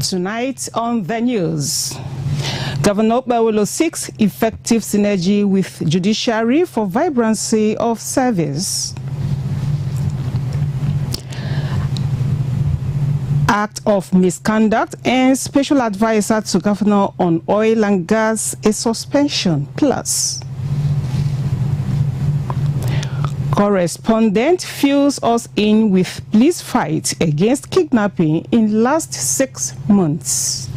Tonight on the news, Governor Okpewolo seeks effective synergy with judiciary for vibrancy of service. Act of misconduct and special advisor to governor on oil and gas a suspension plus. Correspondent fills us in with police fight against kidnapping in last 6 months.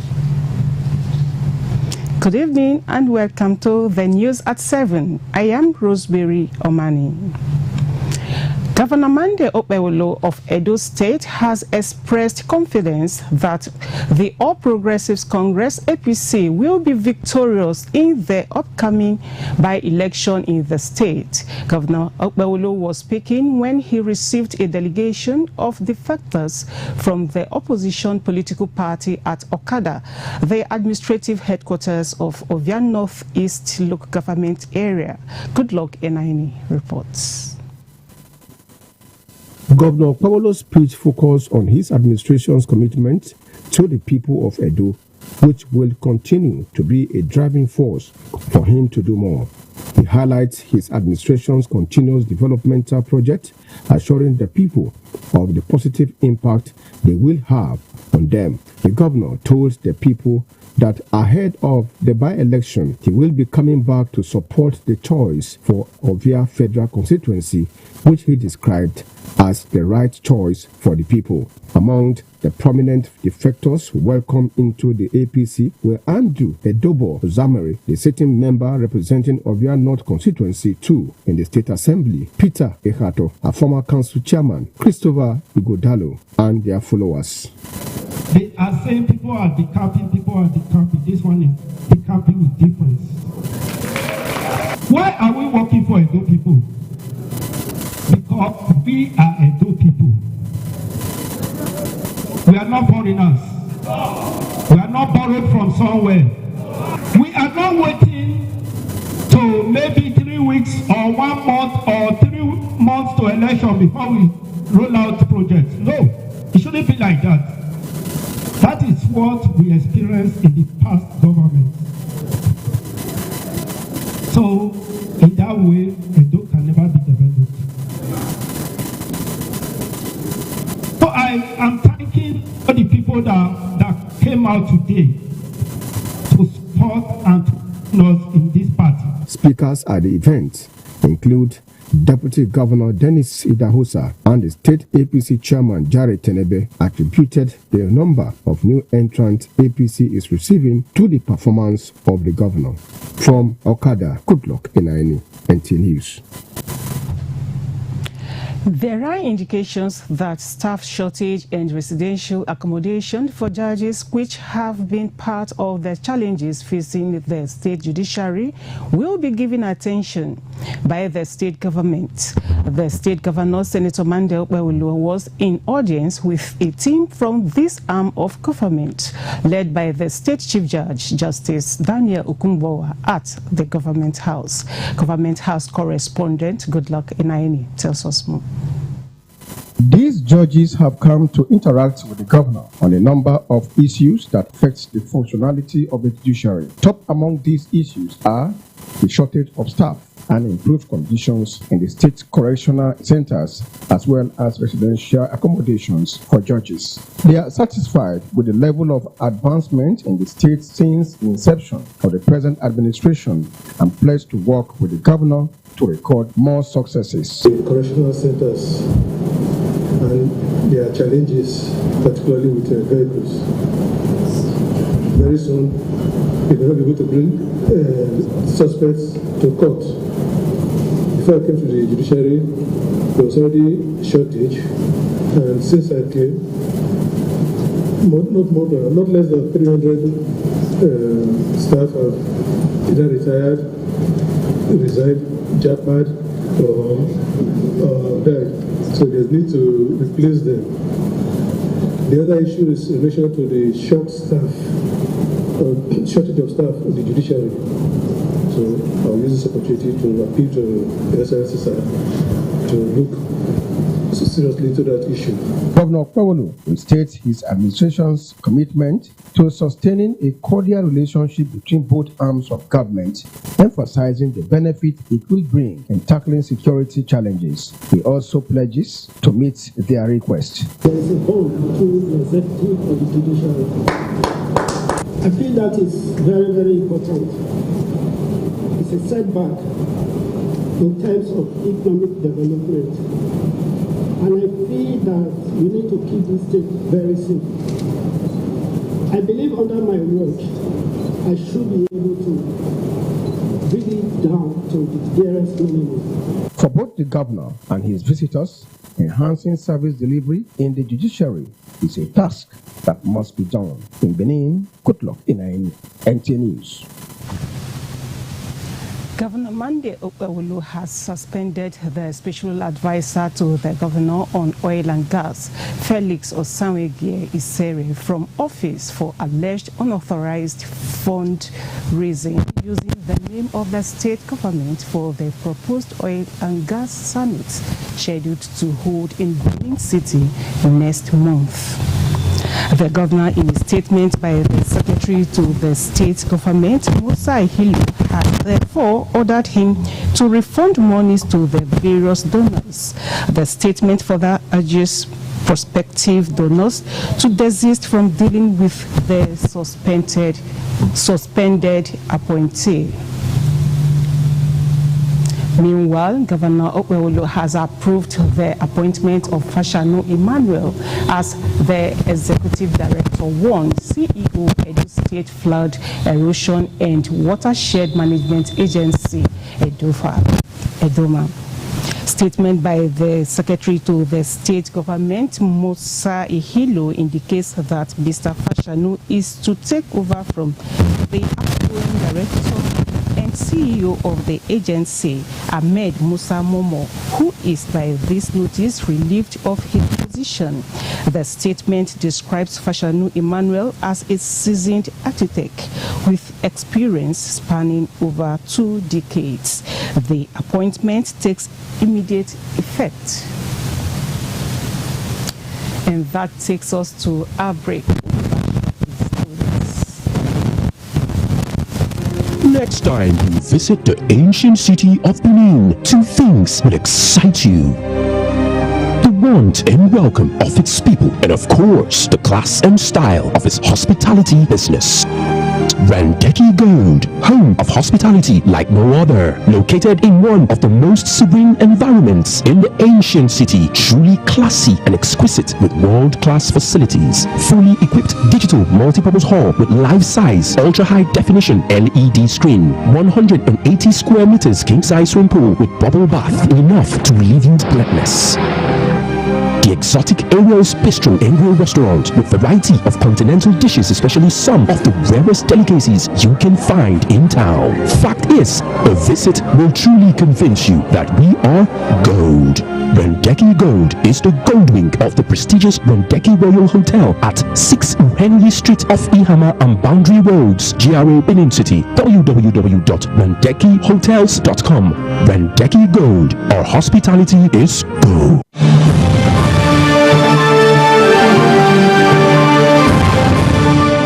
Good evening and welcome to the news at 7. I am Rosemary Omani. Governor Monday Okpewolo of Edo State has expressed confidence that the All Progressives Congress APC will be victorious in the upcoming by-election in the state. Governor Okpewolo was speaking when he received a delegation of defectors from the opposition political party at Okada, the administrative headquarters of Ovia Northeast local government area. Goodluck Enaini reports. Governor Okpewolo's speech focused on his administration's commitment to the people of Edo, which will continue to be a driving force for him to do more. He highlights his administration's continuous developmental project, assuring the people of the positive impact they will have on them. The governor told the people that ahead of the by-election, he will be coming back to support the choice for Ovia Federal Constituency, which he described as the right choice for the people. Among the prominent defectors welcomed into the APC were Andrew Edobo Zamari, the sitting member representing Ovia North Constituency 2 in the State Assembly, Peter Ehato, a former council chairman, Christopher Igodalo, and their followers. They are saying people are decamping, This one is decamping with difference. Why are we working for Edo people? Because we are Edo people. We are not foreigners. We are not borrowed from somewhere. We are not waiting to maybe 3 weeks or 1 month or 3 months to election before we roll out projects. No, it shouldn't be like that. That is what we experienced in the past government. So, in that way, Edo can never be developed. So I am thanking all the people that came out today to support and to us in this party. Speakers at the event include Deputy Governor Dennis Idahosa and the State APC Chairman Jared Tenebe attributed the number of new entrants APC is receiving to the performance of the governor. From Okada, Goodluck Enaini, NT News. There are indications that staff shortage and residential accommodation for judges, which have been part of the challenges facing the state judiciary, will be given attention by the state government. The state governor, Senator Monday Okpewolo, was in audience with a team from this arm of government, led by the state chief judge, Justice Daniel Ukumbowa, at the government house. Government house correspondent Goodluck Enaini tells us more. These judges have come to interact with the governor on a number of issues that affect the functionality of the judiciary. Top among these issues are the shortage of staff and improved conditions in the state correctional centers, as well as residential accommodations for judges. They are satisfied with the level of advancement in the state since the inception of the present administration and pledged to work with the governor to record more successes. The correctional centers and their challenges, particularly with vehicles. Very soon, we will not be able to bring suspects to court. Before I came to the judiciary, there was already a shortage, and since I came, not less than 300 staff have either retired, resigned, jackpot, or died. So there's need to replace them. The other issue is in relation to the shortage of staff in the judiciary. So I'll use this opportunity to appeal to the SRC to look seriously to that issue. Governor Okpewolo will state his administration's commitment to sustaining a cordial relationship between both arms of government, emphasizing the benefit it will bring in tackling security challenges. He also pledges to meet their request. There is a bond between the executive and the judiciary. I feel that is very, very important. It's a setback in terms of economic development. And I feel that we need to keep this thing very simple. I believe under my watch, I should be able to bring it down to the dearest minimum. For both the governor and his visitors, enhancing service delivery in the judiciary is a task that must be done. In Benin, good luck in NTA News. Governor Monday Okpewolo has suspended the special advisor to the governor on oil and gas, Felix Osanwegie Isere, from office for alleged unauthorized fundraising using the name of the state government for the proposed oil and gas summit scheduled to hold in Benin City next month. The governor, in a statement by the secretary to the state government, Musa Ihilo, had therefore ordered him to refund monies to the various donors. The statement further urges prospective donors to desist from dealing with the suspended appointee. Meanwhile, Governor Okpewolo has approved the appointment of Fashanu Emmanuel as the Executive Director 1, CEO, Edo State Flood Erosion and Watershed Management Agency, Edoma. Statement by the Secretary to the State Government, Musa Ihilo, indicates that Mr. Fashanu is to take over from the outgoing Director and CEO of the agency, Ahmed Musa Momo, who is by this notice relieved of his position. The statement describes Fashanu Emmanuel as a seasoned architect with experience spanning over 2 decades. The appointment takes immediate effect. And that takes us to our break. Next time you visit the ancient city of Benin, 2 things will excite you: the warmth and welcome of its people, and of course, the class and style of its hospitality business. Randeki Gold, home of hospitality like no other, located in one of the most serene environments in the ancient city, truly classy and exquisite with world-class facilities, fully equipped digital multipurpose hall with life-size, ultra-high definition LED screen, 180 square meters king-size swimming pool with bubble bath, enough to relieve you breathless. The exotic Ariel's Bistro and Grill restaurant with variety of continental dishes, especially some of the rarest delicacies you can find in town. Fact is, a visit will truly convince you that we are gold. Randeki Gold is the gold wing of the prestigious Randeki Royal Hotel at 6 Henry Street off Ihama and Boundary Roads, GRA Benin City. www.randekihotels.com. Randeki Gold, our hospitality is gold.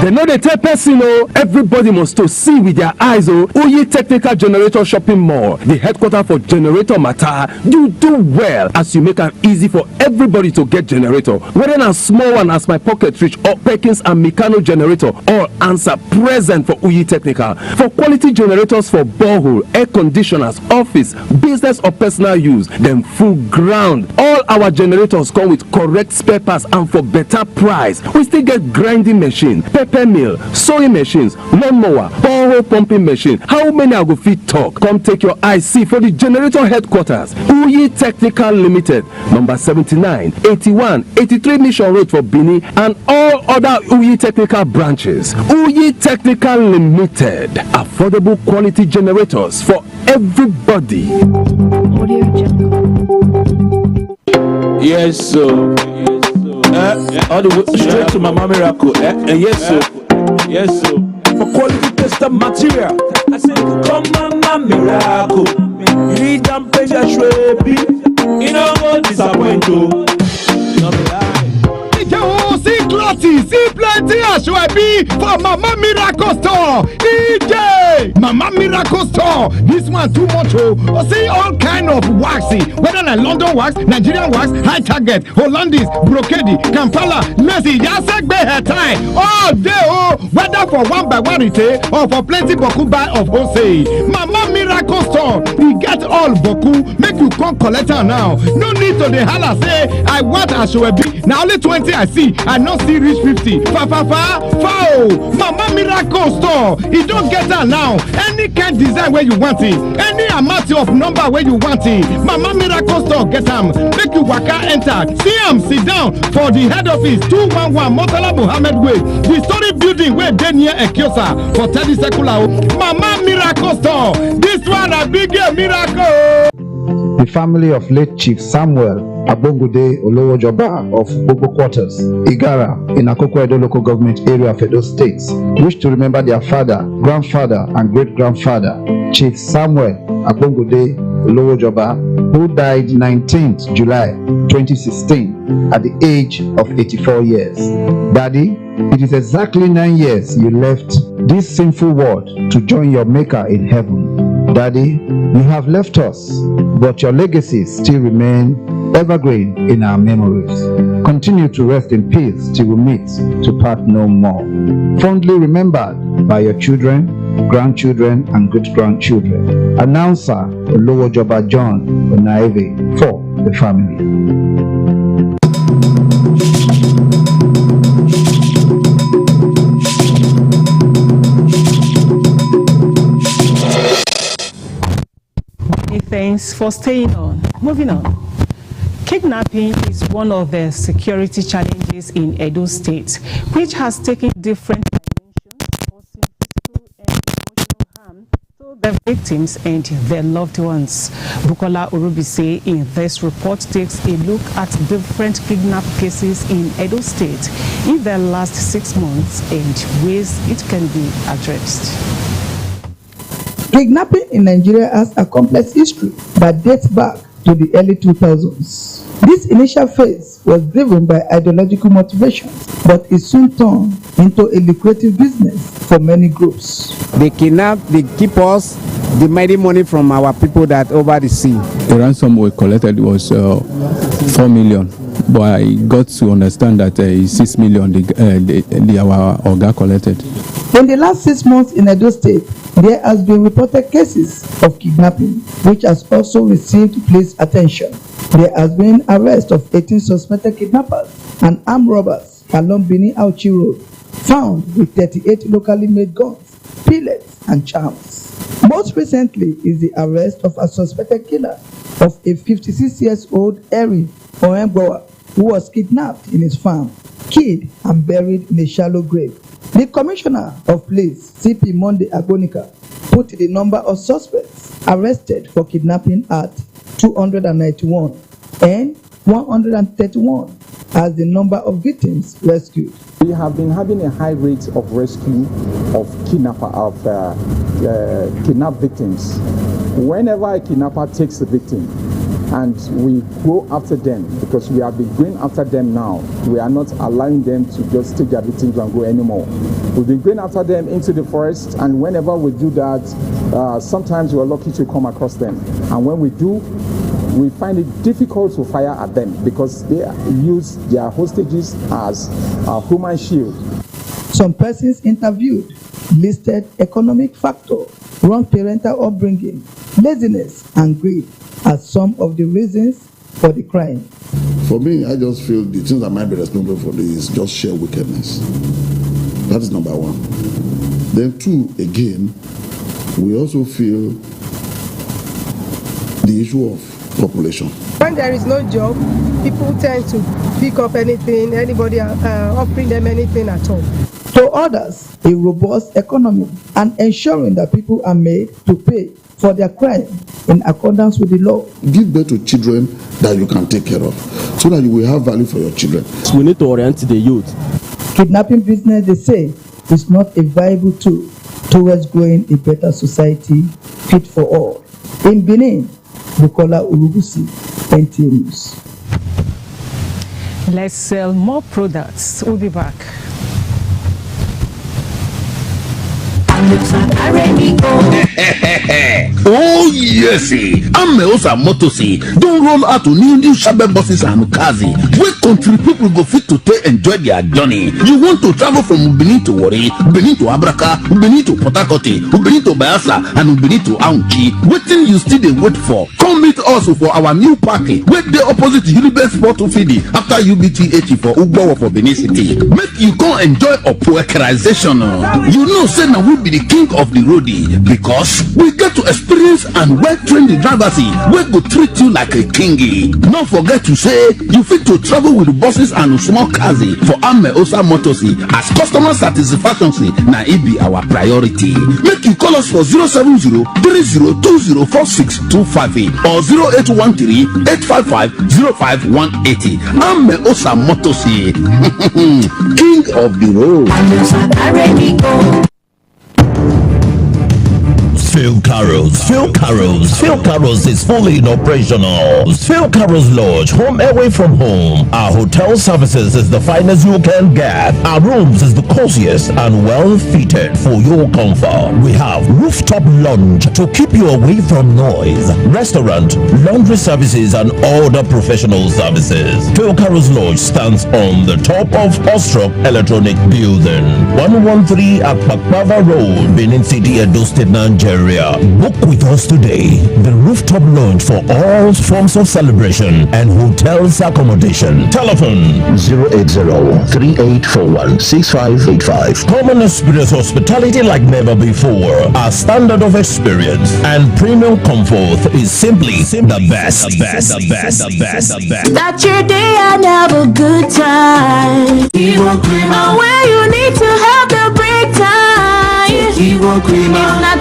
They know they tell person, everybody must to see with their eyes. Oye Technical Generator Shopping Mall, the headquarters for generator matter. You do well as you make it easy for everybody to get generator. Whether a small one as my pocket reach or Perkins and Meccano generator, all answer present for Oye Technical. For quality generators for borehole, air conditioners, office, business or personal use, then full ground. All our generators come with correct spare parts and for better price. We still get grinding machine, pepper mill, sewing machines, lawnmower, borehole pumping machine. How many I go fit talk? Come take your eye see for the generator headquarters. Oye Technical Limited, number 79, 81, 83 Mission Road for Benin and all other Oye Technical branches. Oye Technical Limited, affordable quality generators for everybody. Yes, so. All the way straight to my Mama Miracle. Yes, sir. Yes, sir. For quality tested material, I say, come Mama Miracle. You need them pressure, baby. You know what disappoint you. party, see plenty Ashwebi for Mama Miracle Store. EJ, Mama Miracle Store. This one too much. Oh, see all kind of waxy, whether like London wax, Nigerian wax, high target, Hollandis, brocade, Kampala, lacy, Yasek hair tie. All day, oh, whether for one by one retail or for plenty boku buy of wholesale. Mama Miracle Store, we get all boku. Make you come collect her now. No need to the holla say I want Ashwebi. Now only 20 I see. I not see reach 50. Foul. Mama Miracle Store. You don't get her now. Any kind design where you want it. Any amount of number where you want it. Mama Miracle Store get them. Make you waka enter. See them sit down for the head office 211 Murtala Muhammad Way. The story building where they near Ekiosa for 30 Sekula. Mama Miracle Store. This one a big miracle. The family of late Chief Samuel Abongude Olowojoba of Bobo Quarters, Igara, in Akoko Edo local government area of Edo State, wish to remember their father, grandfather, and great-grandfather, Chief Samuel Abongude Olowojoba, who died 19th July 2016 at the age of 84 years. Daddy, it is exactly 9 years you left this sinful world to join your Maker in heaven. Daddy, you have left us, but your legacy still remains evergreen in our memories. Continue to rest in peace till we meet to part no more. Fondly remembered by your children, grandchildren, and great-grandchildren. Announcer Olowojoba John Onaive for the family. Thanks for staying on. Moving on. Kidnapping is one of the security challenges in Edo State, which has taken different dimensions, causing physical and emotional harm to the victims and their loved ones. Bukola Urubise in this report takes a look at different kidnap cases in Edo State in the last 6 months and ways it can be addressed. Kidnapping in Nigeria has a complex history that dates back to the early 2000s. This initial phase was driven by ideological motivations, but it soon turned into a lucrative business for many groups. They kidnap, they keep us demanding money from our people that over the sea. The ransom we collected was 4 million. But I got to understand that 6 million our Oga collected. In the last 6 months in Edo State, there has been reported cases of kidnapping, which has also received police attention. There has been arrest of 18 suspected kidnappers and armed robbers along Benin Auchi Road, found with 38 locally made guns, pellets, and charms. Most recently is the arrest of a suspected killer of a 56-year-old Eri Oemboa, who was kidnapped in his farm, killed and buried in a shallow grave. The Commissioner of Police, CP Monday Agonika, put the number of suspects arrested for kidnapping at 291 and 131 as the number of victims rescued. We have been having a high rate of rescue of kidnapped victims. Whenever a kidnapper takes a victim, and we go after them, because we have been going after them now. We are not allowing them to just take their victims and go anymore. We've been going after them into the forest, and whenever we do that, sometimes we are lucky to come across them. And when we do, we find it difficult to fire at them because they use their hostages as a human shield. Some persons interviewed listed economic factor, wrong parental upbringing, laziness, and greed as some of the reasons for the crime. For me, I just feel the things that might be responsible for this is just sheer wickedness. That is number one. Then two, again, we also feel the issue of population. When there is no job, people tend to pick up anything, anybody offering them anything at all. To others, a robust economy and ensuring that people are made to pay for their crime in accordance with the law. Give birth to children that you can take care of, so that you will have value for your children. We need to orient the youth. Kidnapping business, they say, is not a viable tool towards growing a better society fit for all. In Benin, Bukola Urubusi, NTA News. Let's sell more products. We'll be back. Oh yes, Ameosa Motosi don't roll out to new Shabe buses and cars. Where country people go fit to enjoy their journey. You want to travel from Benin to Warri, Benin to Abraka, Benin to Port Harcourt, Benin to Bayelsa, and Benin to Aunchi. Waiting you still dey wait for? Come meet us for our new party. Wait the opposite Unibet Sport Fidi after UBTH for Ugbo for Benin City. Make you come enjoy operationalization. You know, say now we be the king of the roadie because we get to experience and well-train the drivers wey go treat you like a kingy. Not forget to say you fit to travel with buses and small cars for Ameosa Motors as customer satisfaction na it be our priority. Make you call us for 070-3020-4625 or 0813-855-05180. Ameosa Motors, king of the road. Phil Carroll's is fully operational. Phil Carroll's Lodge, home away from home. Our hotel services is the finest you can get. Our rooms is the coziest and well fitted for your comfort. We have rooftop lounge to keep you away from noise, restaurant, laundry services, and all the professional services. Phil Carroll's Lodge stands on the top of Ostrop Electronic Building, 113 at Pakpava Road, Benin City, Edo State, Nigeria. Book with us today. The rooftop lounge for all forms of celebration and hotels accommodation. Telephone 080-3841-6585. Come and experience hospitality like never before. Our standard of experience and premium comfort is simply the best. Start your day and have a good time. And where you need to have the break time. If not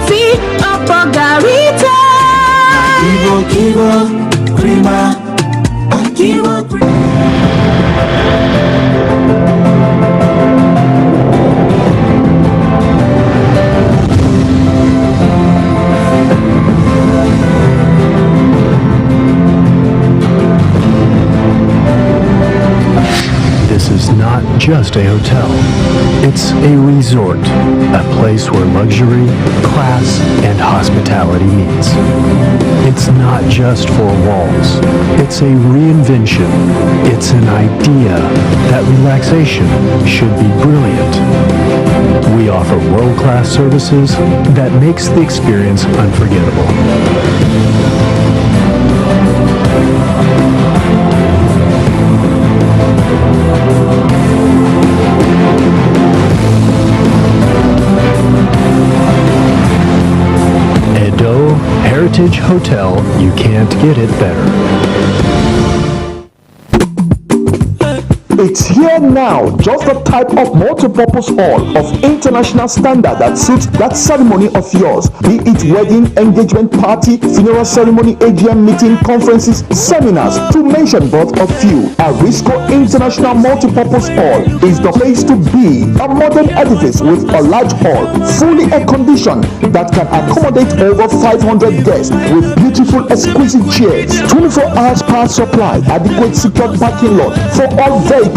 tea or margarita. Kivo Crema. This is not just a hotel. It's a resort, a place where luxury, class, and hospitality meets. It's not just four walls. It's a reinvention. It's an idea that relaxation should be brilliant. We offer world-class services that makes the experience unforgettable. Heritage Hotel, you can't get it better. It's here now, just the type of multi-purpose hall of international standard that suits that ceremony of yours. Be it wedding, engagement party, funeral ceremony, AGM meeting, conferences, seminars, to mention but a few. Arisco International Multi-Purpose Hall is the place to be. A modern edifice with a large hall, fully air-conditioned, that can accommodate over 500 guests with beautiful exquisite chairs, 24 hours power supply, adequate secured parking lot for all vehicles.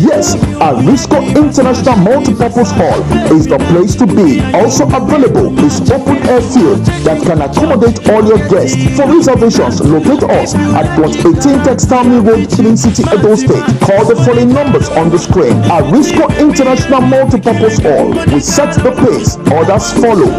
Yes, Arisco International Multi-Purpose Hall is the place to be. Also available is open air field that can accommodate all your guests. For reservations, locate us at plot 18 Textile Mill Road, Benin City, Edo State. Call the following numbers on the screen. Arisco International Multi-Purpose Hall. We set the pace, others follow.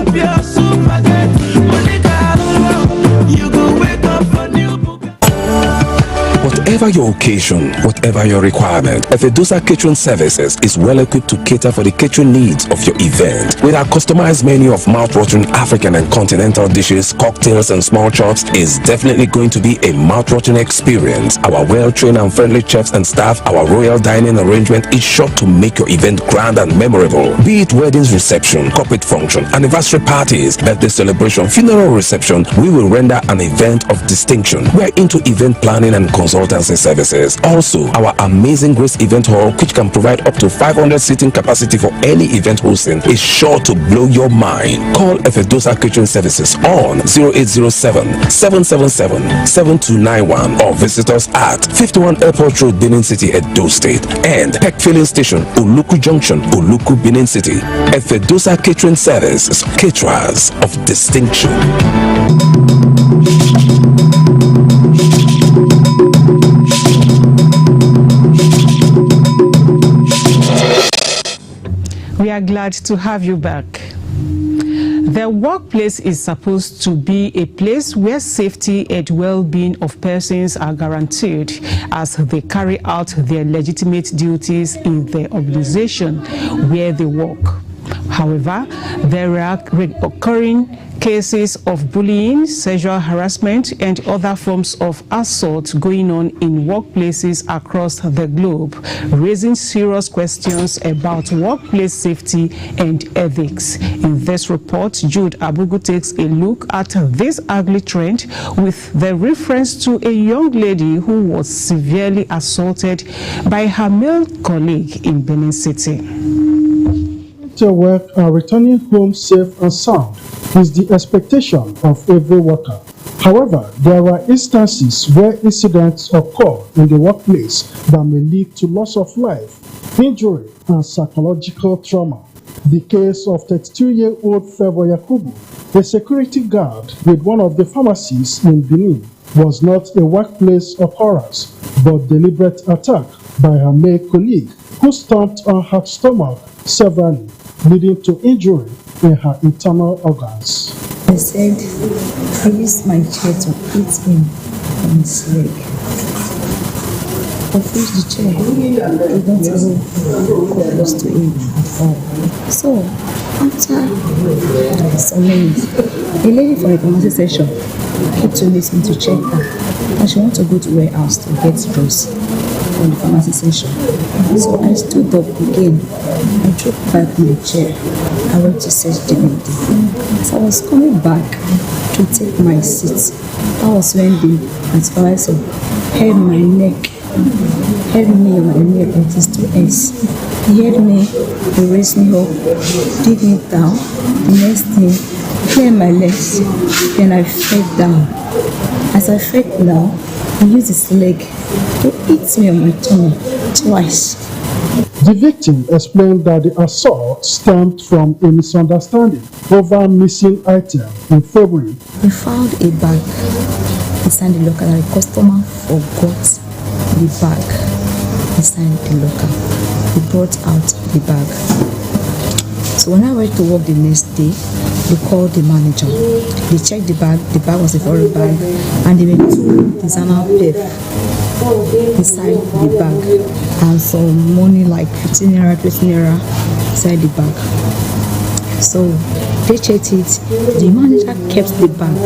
Whatever your occasion, whatever your requirement, Efedosa Catering Services is well equipped to cater for the catering needs of your event. With our customized menu of mouth-watering African and continental dishes, cocktails, and small chops, is definitely going to be a mouth-watering experience. Our well-trained and friendly chefs and staff, our royal dining arrangement is sure to make your event grand and memorable. Be it weddings, reception, corporate function, anniversary parties, birthday celebration, funeral reception, we will render an event of distinction. We're into event planning and consultants pharmacy services. Also, our Amazing Grace Event Hall, which can provide up to 500 seating capacity for any event hosting, is sure to blow your mind. Call Efedosa Catering Services on 0807-777-7291 or visit us at 51 Airport Road, Benin City, Edo State, and Peck Filling Station, Oluku Junction, Oluku, Benin City. Efedosa Catering Services, caterers of distinction. We are glad to have you back. The workplace is supposed to be a place where safety and well-being of persons are guaranteed as they carry out their legitimate duties in the organization where they work. However, there are recurring cases of bullying, sexual harassment, and other forms of assault going on in workplaces across the globe, raising serious questions about workplace safety and ethics. In this report, Jude Abugu takes a look at this ugly trend with the reference to a young lady who was severely assaulted by her male colleague in Benin City. To work and returning home safe and sound is the expectation of every worker. However, there are instances where incidents occur in the workplace that may lead to loss of life, injury, and psychological trauma. The case of 32-year-old Favour Yakubu, a security guard with one of the pharmacies in Benin, was not a workplace occurrence, but deliberate attack by her male colleague who stomped on her stomach severely, leading to injury in her internal organs. I said, I used my chair to hit him on his leg. I pushed the chair, did not go close to him at all. So, after some minutes, a lady from the pharmacy section came to meet me to check her, and she wanted to go to warehouse to get drugs from the pharmacy section. So I stood up again and dropped back my chair. I went to search the lady. As I was coming back to take my seat, I was when the supervisor held my neck, held me on my neck with his 2S. He held me, he raised me up, dig me down. The next thing, cleared my legs, then I fell down. As I fell down, he used his leg to hit me on my tummy twice. The victim explained that the assault stemmed from a misunderstanding over a missing item in February. We found a bag inside the locker that a customer forgot the bag inside the locker. We brought out the bag. So when I went to work the next day, they called the manager. They checked the bag was a foreign bag, and there were 2 designer pairs inside the bag and some money like 15 naira, 20 naira inside the bag. So they checked it. The manager kept the bag.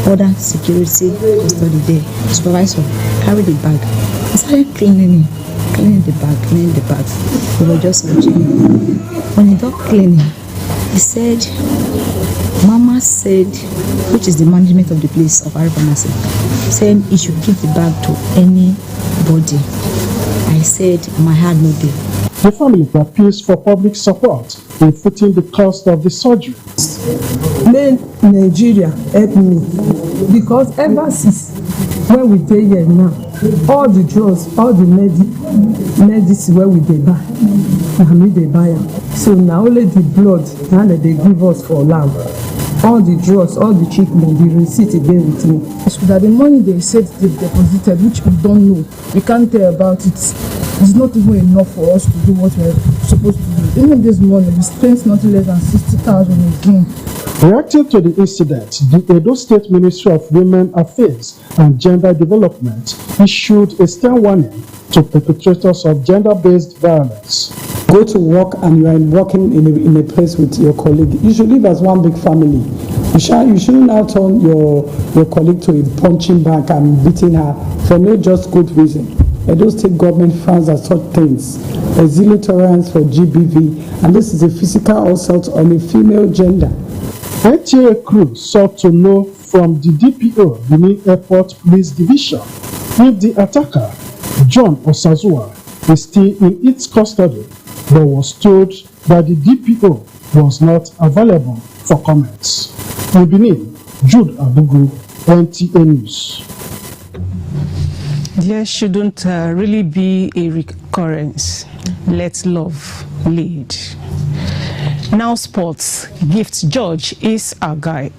Other security custody there. Supervisor carried the bag. He started cleaning the bag. We were just watching. When he got cleaning, he said, Mama said, which is the management of the place of our pharmacy, said he should give the bag to anybody. I said, my heart no day. The family appeals for public support in footing the cost of the surgery. May Nigeria help me, because ever since when we dey here now, all the drugs, all the medicine where we dey buy, na me dey buy am. So na only the blood na they give us for lamb. All the drugs, all the treatment, the receipt dey with me. So that the money they said they deposited, which we don't know, we can't tell about it. It's not even enough for us to do what we're supposed to do. Even this morning, we spent nothing less than 60,000 again. Reacting to the incident, the Edo State Ministry of Women Affairs and Gender Development issued a stern warning to perpetrators of gender-based violence. Go to work and you are working in a place with your colleague. You should live as one big family. You shouldn't now turn your colleague to a punching bag and beating her for no just good reason. Edo State government frowns at such things. A zero tolerance for GBV, and this is a physical assault on a female gender. NTA crew sought to know from the DPO, Benin Airport Police Division, if the attacker John Osazua is still in its custody, but was told that the DPO was not available for comments. In Benin, Jude Abugu, NTA News. There shouldn't really be a recurrence. Let love lead. Now sports. Gift George is our guide.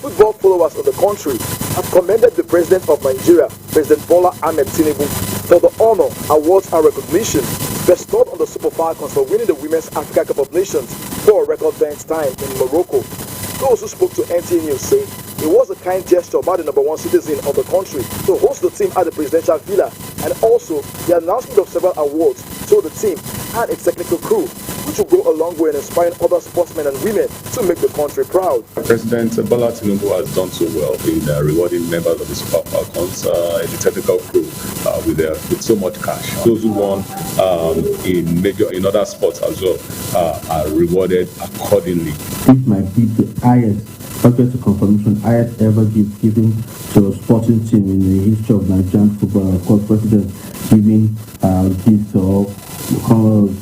Football followers of the country have commended the President of Nigeria, President Bola Ahmed Tinubu, for the honor, awards and recognition bestowed on the Super Falcons for winning the Women's Africa Cup of Nations for a record 10th time in Morocco. Those who spoke to NTA News say it was a kind gesture by the #1 citizen of the country to host the team at the presidential villa, and also the announcement of several awards to the team and its technical crew, which will go a long way in inspiring other sportsmen and women to make the country proud. President Bola Tinubu has done so well in rewarding members of the Super Falcons, the technical crew, with so much cash. Those who won in other sports as well are rewarded accordingly. This might be the highest, subject to confirmation, highest ever gift given to a sporting team in the history of Nigerian football. Of course, President giving gifts of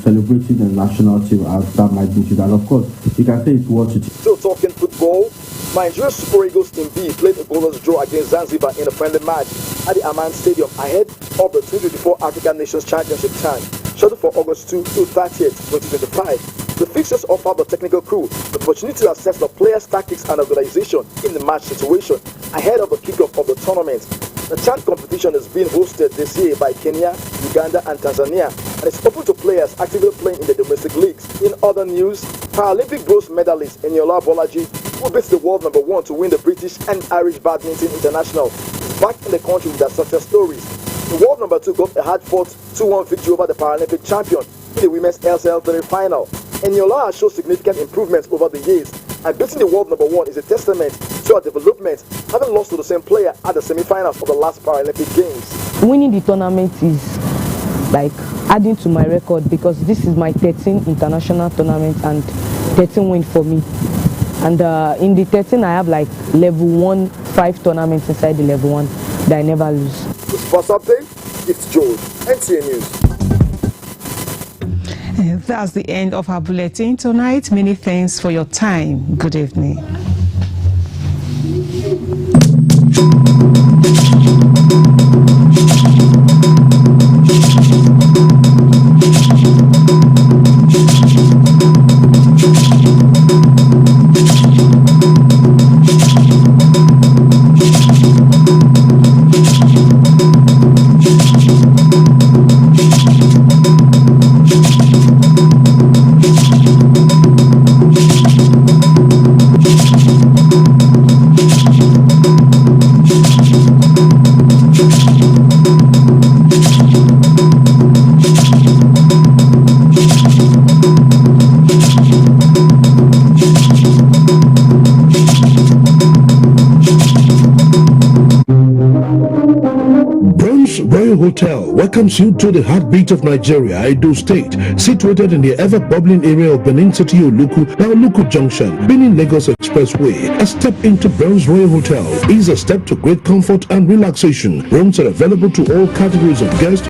celebrating the national team at that magnitude, and of course, you can say it's worth it. Still talking football, Nigeria Super Eagles Team B played a goalless draw against Zanzibar in a friendly match at the Aman Stadium ahead of the 2024 African Nations Championship CHAN, scheduled for August 2 to 30th, 2025. The fixtures offer the technical crew the opportunity to assess the players' tactics and organization in the match situation ahead of the kickoff of the tournament. The CHAN competition is being hosted this year by Kenya, Uganda and Tanzania, and it's open to players actively playing in the domestic leagues. In other news, Paralympic bronze medalist Eniola Bolaji, who beats the world #1 to win the British and Irish Badminton International, is back in the country with their success stories. The world #2 got a hard-fought 2-1 victory over the Paralympic champion in the women's LCL3 final. Eniola has shown significant improvements over the years, and beating the world #1 is a testament to her development, having lost to the same player at the semi-finals of the last Paralympic Games. Winning the tournament is like adding to my record, because this is my 13th international tournament and 13 win for me. And in the 13 I have like level 1, 5 tournaments inside the level 1 that I never lose. The sports update, it's George, NTA News. That's the end of our bulletin tonight. Many thanks for your time. Good evening. Hotel welcomes you to the heartbeat of Nigeria, Edo State, situated in the ever-bubbling area of Benin City, Oluku Junction, Benin Lagos Expressway. A step into Bronze Royal Hotel is a step to great comfort and relaxation. Rooms are available to all categories of guests